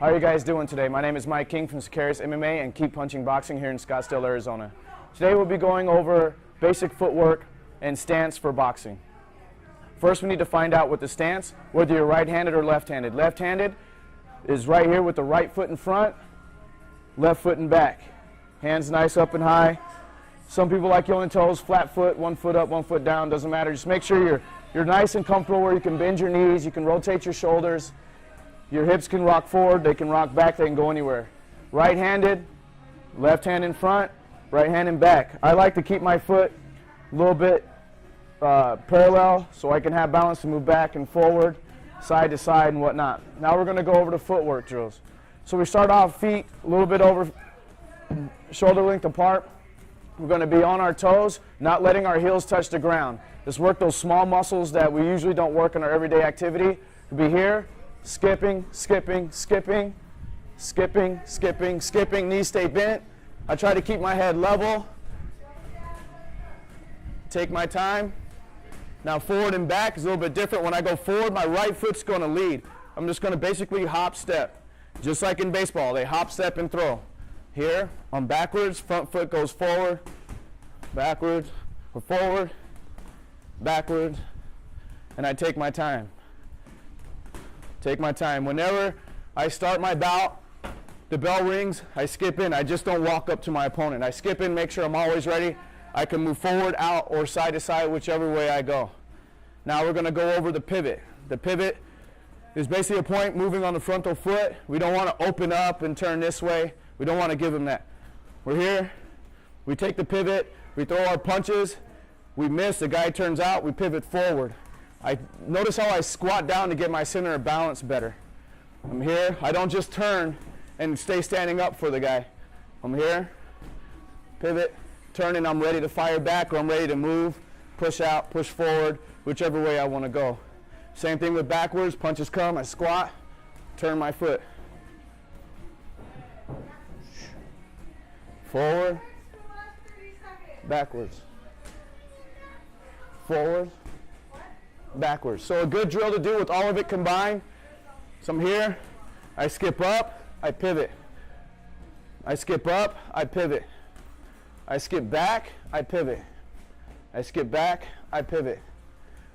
How are you guys doing today? My name is Mike King from Sicarius MMA and Keep Punching Boxing here in Scottsdale, Arizona. Today we'll be going over basic footwork and stance for boxing. First we need to find out what the stance, whether you're right-handed or left-handed. Left-handed is right here with the right foot in front, left foot in back. Hands nice up and high. Some people like you on the toes, flat foot, one foot up, one foot down, doesn't matter. Just make sure you're nice and comfortable where you can bend your knees, you can rotate your shoulders. Your hips can rock forward, they can rock back, they can go anywhere. Right-handed, left hand in front, right hand in back. I like to keep my foot a little bit parallel so I can have balance to move back and forward, side to side and whatnot. Now we're going to go over to footwork drills. So we start off feet a little bit over shoulder length apart. We're going to be on our toes, not letting our heels touch the ground. Just work those small muscles that we usually don't work in our everyday activity. We'll be here. Skipping, skipping, skipping, skipping, skipping, skipping, knees stay bent. I try to keep my head level. Take my time. Now forward and back is a little bit different. When I go forward, my right foot's going to lead. I'm just going to basically hop step. Just like in baseball, they hop step and throw. Here, I'm backwards, front foot goes forward, backwards, or forward, backwards, and I take my time. Take my time. Whenever I start my bout, the bell rings, I skip in. I just don't walk up to my opponent. I skip in, make sure I'm always ready. I can move forward, out, or side to side, whichever way I go. Now we're going to go over the pivot. The pivot is basically a point moving on the frontal foot. We don't want to open up and turn this way. We don't want to give them that. We're here. We take the pivot. We throw our punches. We miss. The guy turns out. We pivot forward. I notice how I squat down to get my center of balance better. I'm here. I don't just turn and stay standing up for the guy. I'm here. Pivot. Turn and I'm ready to fire back or I'm ready to move, push out, push forward, whichever way I want to go. Same thing with backwards. Punches come. I squat. Turn my foot. Forward, backwards, forward, backwards. So a good drill to do with all of it combined. So I'm here, I skip up, I pivot. I skip up, I pivot. I skip back, I pivot. I skip back, I pivot.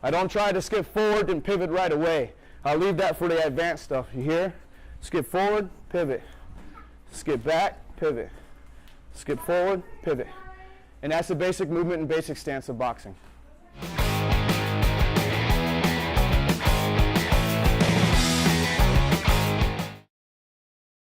I don't try to skip forward and pivot right away. I'll leave that for the advanced stuff. You hear? Skip forward, pivot. Skip back, pivot. Skip forward, pivot. And that's the basic movement and basic stance of boxing.